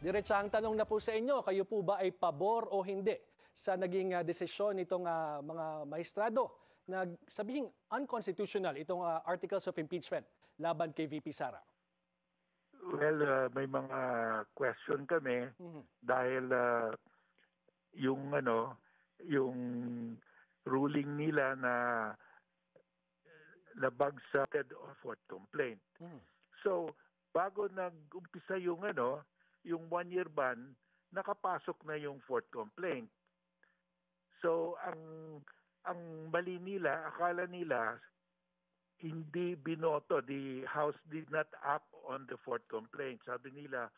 Diretsahang tanong na po sa inyo, kayo po ba ay pabor o hindi sa naging desisyon nitong mga maestrado na sabihing unconstitutional itong articles of impeachment laban kay VP Sara? Well, may mga question kami dahil yung yung ruling nila na labag sa of what complaint. So, bago nag-umpisa yung yung 1-year ban, nakapasok na yung fourth complaint. So, ang mali nila, akala nila hindi binoto, the House did not act on the fourth complaint. Sabi nila,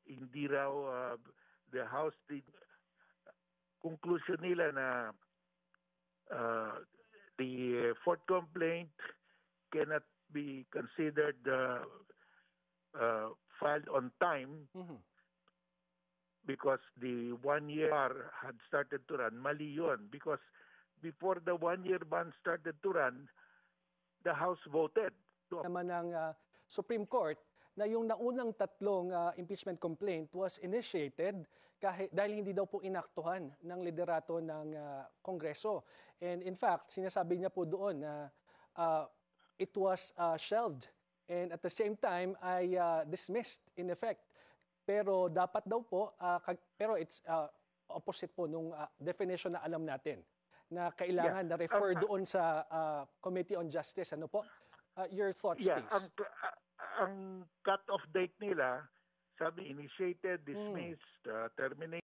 hindi raw the House did, conclusion nila na the fourth complaint cannot be considered filed on time because the 1-year had started to run. Mali yun because before the 1-year ban started to run, the House voted. Naman ng Supreme Court na yung naunang tatlong impeachment complaint was initiated dahil hindi daw po inaktuhan ng liderato ng Kongreso. And in fact, sinasabi niya po doon na it was shelved and at the same time ay dismissed in effect. Pero dapat daw po, pero it's opposite po nung definition na alam natin na kailangan na refer doon sa Committee on Justice. Ano po? Your thoughts, please. Ang cut-off date nila, sabi initiated, dismissed, terminated.